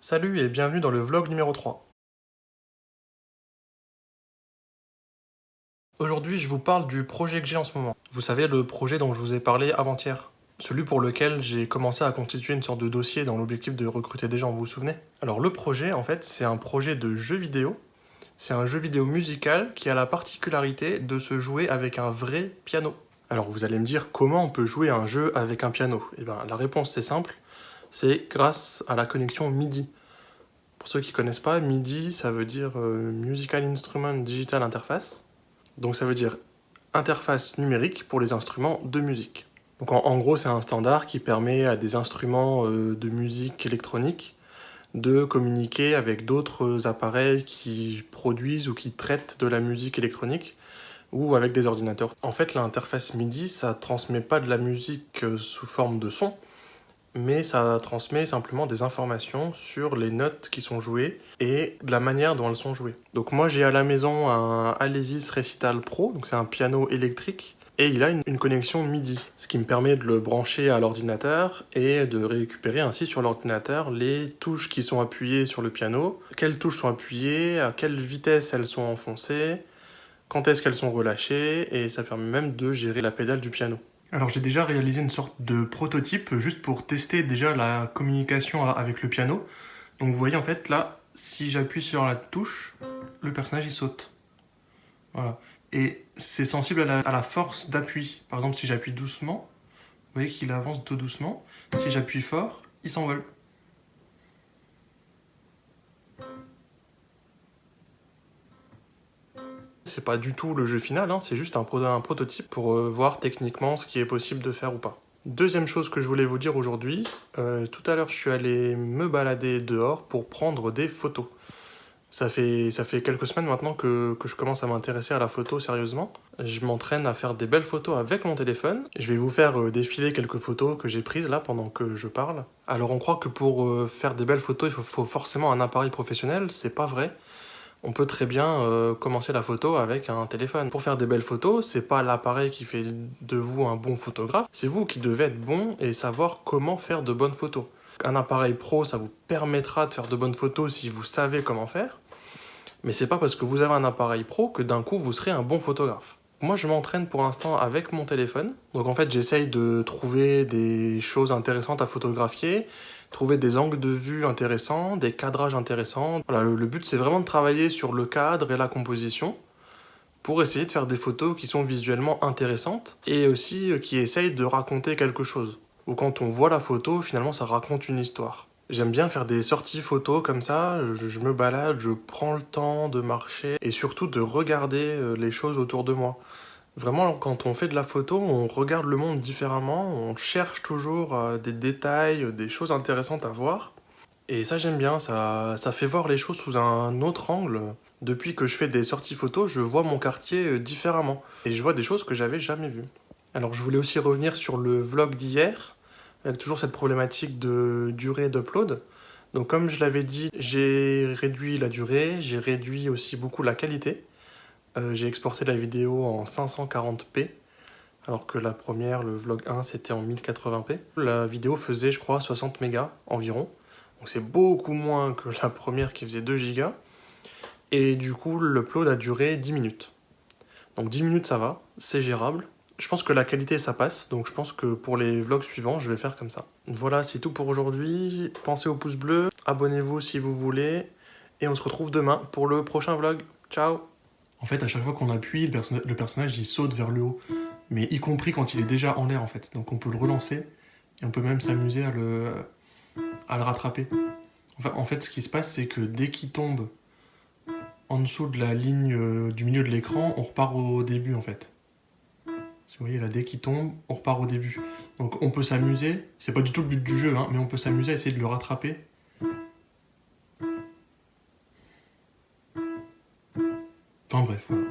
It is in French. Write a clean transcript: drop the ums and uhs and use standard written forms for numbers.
Salut et bienvenue dans le vlog numéro 3. Aujourd'hui, je vous parle du projet que j'ai en ce moment. Vous savez, le projet dont je vous ai parlé avant-hier. Celui pour lequel j'ai commencé à constituer une sorte de dossier dans l'objectif de recruter des gens, vous vous souvenez? Alors le projet, en fait, c'est un projet de jeu vidéo. C'est un jeu vidéo musical qui a la particularité de se jouer avec un vrai piano. Alors vous allez me dire comment on peut jouer un jeu avec un piano? Eh bien la réponse c'est simple, c'est grâce à la connexion MIDI. Pour ceux qui ne connaissent pas, MIDI, ça veut dire Musical Instrument Digital Interface. Donc ça veut dire interface numérique pour les instruments de musique. Donc en gros, c'est un standard qui permet à des instruments de musique électronique de communiquer avec d'autres appareils qui produisent ou qui traitent de la musique électronique ou avec des ordinateurs. En fait, l'interface MIDI, ça transmet pas de la musique sous forme de son, mais ça transmet simplement des informations sur les notes qui sont jouées et la manière dont elles sont jouées. Donc moi j'ai à la maison un Alesis Recital Pro, donc c'est un piano électrique, et il a une connexion MIDI, ce qui me permet de le brancher à l'ordinateur et de récupérer ainsi sur l'ordinateur les touches qui sont appuyées sur le piano, quelles touches sont appuyées, à quelle vitesse elles sont enfoncées, quand est-ce qu'elles sont relâchées, et ça permet même de gérer la pédale du piano. Alors j'ai déjà réalisé une sorte de prototype juste pour tester déjà la communication avec le piano. Donc vous voyez en fait là, si j'appuie sur la touche, le personnage il saute. Voilà. Et c'est sensible à la force d'appui. Par exemple si j'appuie doucement, vous voyez qu'il avance tout doucement. Si j'appuie fort, il s'envole. C'est pas du tout le jeu final, hein, c'est juste un prototype pour voir techniquement ce qui est possible de faire ou pas. Deuxième chose que je voulais vous dire aujourd'hui, tout à l'heure je suis allé me balader dehors pour prendre des photos. Ça fait quelques semaines maintenant que je commence à m'intéresser à la photo sérieusement. Je m'entraîne à faire des belles photos avec mon téléphone. Je vais vous faire défiler quelques photos que j'ai prises là pendant que je parle. Alors on croit que pour faire des belles photos il faut forcément un appareil professionnel, c'est pas vrai. On peut très bien commencer la photo avec un téléphone. Pour faire des belles photos, c'est pas l'appareil qui fait de vous un bon photographe, c'est vous qui devez être bon et savoir comment faire de bonnes photos. Un appareil pro, ça vous permettra de faire de bonnes photos si vous savez comment faire, mais c'est pas parce que vous avez un appareil pro que d'un coup vous serez un bon photographe. Moi je m'entraîne pour l'instant avec mon téléphone, donc en fait j'essaye de trouver des choses intéressantes à photographier, trouver des angles de vue intéressants, des cadrages intéressants. Voilà, le but c'est vraiment de travailler sur le cadre et la composition pour essayer de faire des photos qui sont visuellement intéressantes et aussi qui essayent de raconter quelque chose. Ou quand on voit la photo, finalement ça raconte une histoire. J'aime bien faire des sorties photos comme ça, je me balade, je prends le temps de marcher et surtout de regarder les choses autour de moi. Vraiment, quand on fait de la photo, on regarde le monde différemment, on cherche toujours des détails, des choses intéressantes à voir. Et ça j'aime bien, ça fait voir les choses sous un autre angle. Depuis que je fais des sorties photos, je vois mon quartier différemment. Et je vois des choses que j'avais jamais vues. Alors je voulais aussi revenir sur le vlog d'hier, avec toujours cette problématique de durée d'upload. Donc comme je l'avais dit, j'ai réduit la durée, j'ai réduit aussi beaucoup la qualité. J'ai exporté la vidéo en 540p, alors que la première, le vlog 1, c'était en 1080p. La vidéo faisait, je crois, 60 mégas environ. Donc c'est beaucoup moins que la première qui faisait 2 gigas. Et du coup, l'upload a duré 10 minutes. Donc 10 minutes, ça va, c'est gérable. Je pense que la qualité, ça passe. Donc je pense que pour les vlogs suivants, je vais faire comme ça. Voilà, c'est tout pour aujourd'hui. Pensez au pouce bleu, abonnez-vous si vous voulez. Et on se retrouve demain pour le prochain vlog. Ciao! En fait, à chaque fois qu'on appuie, le personnage, il saute vers le haut. Mais y compris quand il est déjà en l'air, en fait. Donc on peut le relancer. Et on peut même s'amuser à le rattraper. Enfin, en fait, ce qui se passe, c'est que dès qu'il tombe en dessous de la ligne du milieu de l'écran, on repart au début, en fait. Si vous voyez, là, dès qu'il tombe, on repart au début. Donc on peut s'amuser, c'est pas du tout le but du jeu, hein, mais on peut s'amuser à essayer de le rattraper. Enfin bref, voilà.